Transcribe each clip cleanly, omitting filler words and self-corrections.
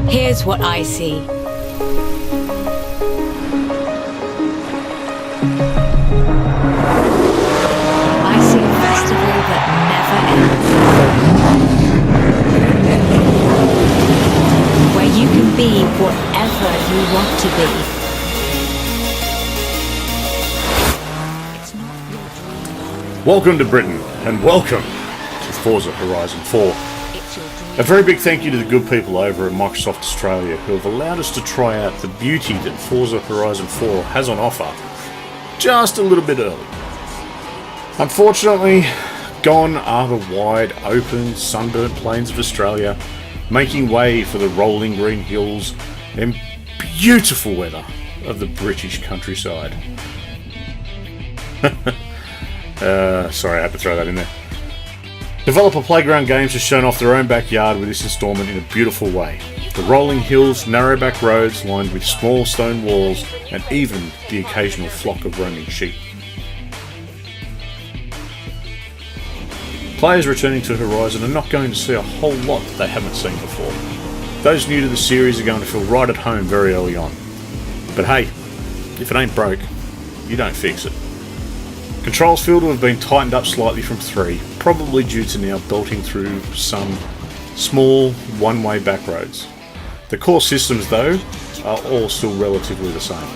Here's what I see. I see a festival that never ends. Where you can be whatever you want to be. It's not your dream. Welcome to Britain, and welcome to Forza Horizon 4. A very big thank you to the good people over at Microsoft Australia who have allowed us to try out the beauty that Forza Horizon 4 has on offer just a little bit early. Unfortunately, gone are the wide open sunburnt plains of Australia, making way for the rolling green hills and beautiful weather of the British countryside. Sorry, I had to throw that in there. Developer Playground Games has shown off their own backyard with this instalment in a beautiful way. The rolling hills, narrow back roads lined with small stone walls, and even the occasional flock of roaming sheep. Players returning to Horizon are not going to see a whole lot that they haven't seen before. Those new to the series are going to feel right at home very early on. But hey, if it ain't broke, you don't fix it. Controls feel to have been tightened up slightly from 3, probably due to now belting through some small one-way back roads. The core systems though are all still relatively the same.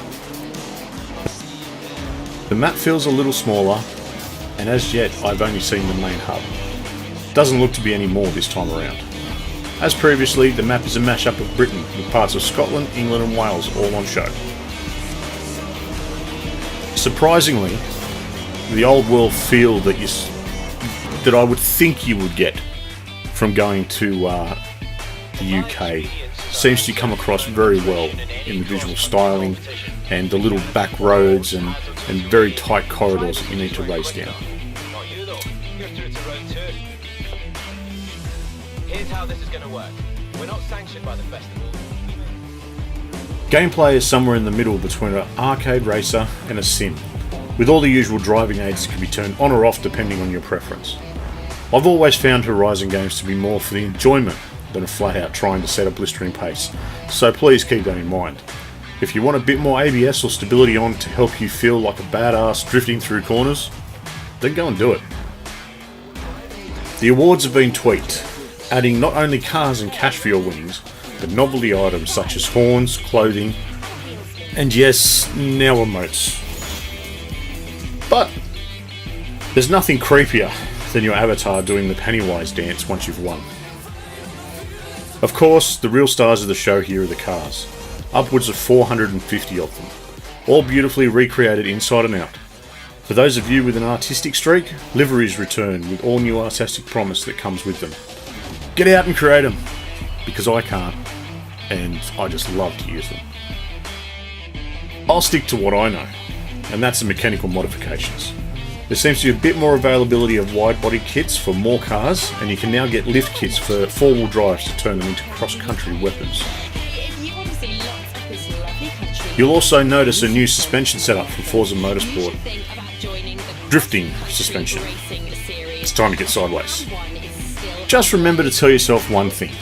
The map feels a little smaller, and as yet I've only seen the main hub. Doesn't look to be any more this time around. As previously, the map is a mashup of Britain with parts of Scotland, England and Wales all on show. Surprisingly, the old world feel that I would think you would get from going to the UK seems to come across very well in the visual styling and the little back roads and very tight corridors that you need to race down. Here's how this is going to work. We're not sanctioned by the festival. Gameplay is somewhere in the middle between an arcade racer and a sim, with all the usual driving aids that can be turned on or off depending on your preference. I've always found Horizon games to be more for the enjoyment than a flat out trying to set a blistering pace, so please keep that in mind. If you want a bit more ABS or stability on to help you feel like a badass drifting through corners, then go and do it. The awards have been tweaked, adding not only cars and cash for your winnings, but novelty items such as horns, clothing, and yes, now emotes. But there's nothing creepier than your avatar doing the Pennywise dance once you've won. Of course, the real stars of the show here are the cars, upwards of 450 of them, all beautifully recreated inside and out. For those of you with an artistic streak, liveries return with all new artistic promise that comes with them. Get out and create them, because I can't, and I just love to use them. I'll stick to what I know, and that's the mechanical modifications. There seems to be a bit more availability of wide-body kits for more cars, and you can now get lift kits for four-wheel drives to turn them into cross-country weapons. You'll also notice a new suspension setup from Forza Motorsport. Drifting suspension. It's time to get sideways. Just remember to tell yourself one thing.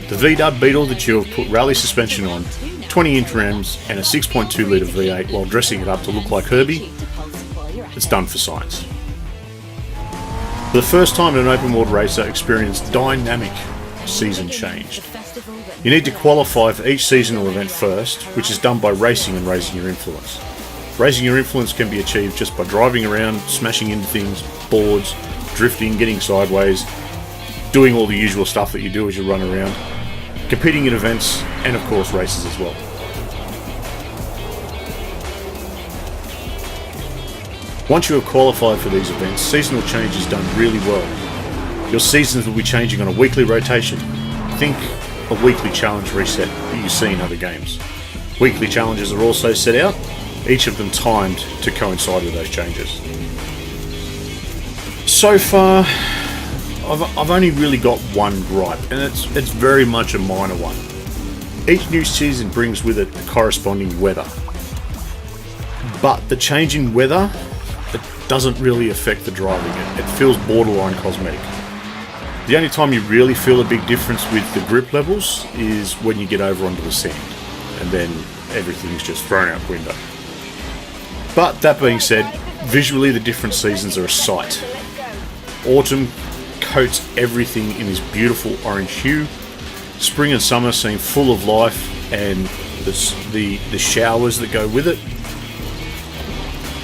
The V-Dub Beetle that you have put rally suspension on, 20-inch rims and a 6.2 litre V8 while dressing it up to look like Herbie, it's done for science. For the first time an open world racer experienced dynamic season change. You need to qualify for each seasonal event first, which is done by racing and raising your influence. Raising your influence can be achieved just by driving around, smashing into things, boards, drifting, getting sideways, doing all the usual stuff that you do as you run around, competing in events, and of course races as well. Once you have qualified for these events, seasonal change is done really well. Your seasons will be changing on a weekly rotation. Think a weekly challenge reset that you see in other games. Weekly challenges are also set out, each of them timed to coincide with those changes. So far, I've only really got one gripe, and it's very much a minor one. Each new season brings with it the corresponding weather. But the change in weather, it doesn't really affect the driving. It feels borderline cosmetic. The only time you really feel a big difference with the grip levels is when you get over onto the sand, and then everything's just thrown out the window. But that being said, visually the different seasons are a sight. Autumn coats everything in this beautiful orange hue. Spring and summer seem full of life and the showers that go with it.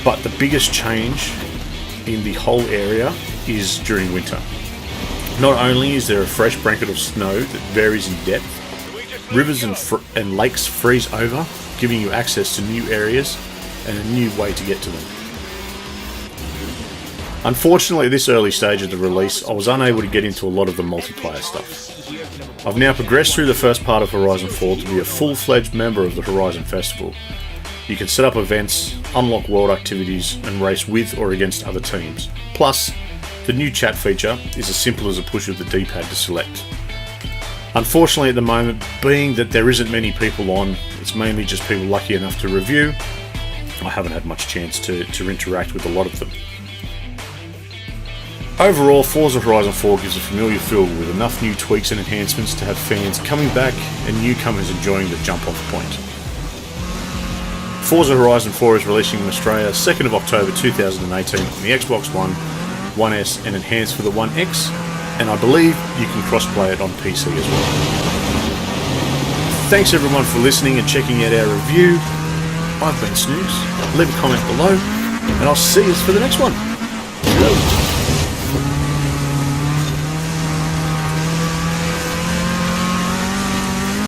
But the biggest change in the whole area is during winter. Not only is there a fresh blanket of snow that varies in depth, rivers and lakes freeze over, giving you access to new areas and a new way to get to them. Unfortunately, at this early stage of the release, I was unable to get into a lot of the multiplayer stuff. I've now progressed through the first part of Horizon 4 to be a full-fledged member of the Horizon Festival. You can set up events, unlock world activities, and race with or against other teams. Plus, the new chat feature is as simple as a push of the D-pad to select. Unfortunately at the moment, being that there isn't many people on, it's mainly just people lucky enough to review, I haven't had much chance to interact with a lot of them. Overall, Forza Horizon 4 gives a familiar feel with enough new tweaks and enhancements to have fans coming back and newcomers enjoying the jump-off point. Forza Horizon 4 is releasing in Australia 2nd of October 2018 on the Xbox One, One S and enhanced for the One X, and I believe you can cross-play it on PC as well. Thanks everyone for listening and checking out our review. I've been Snooze. Leave a comment below, and I'll see you for the next one.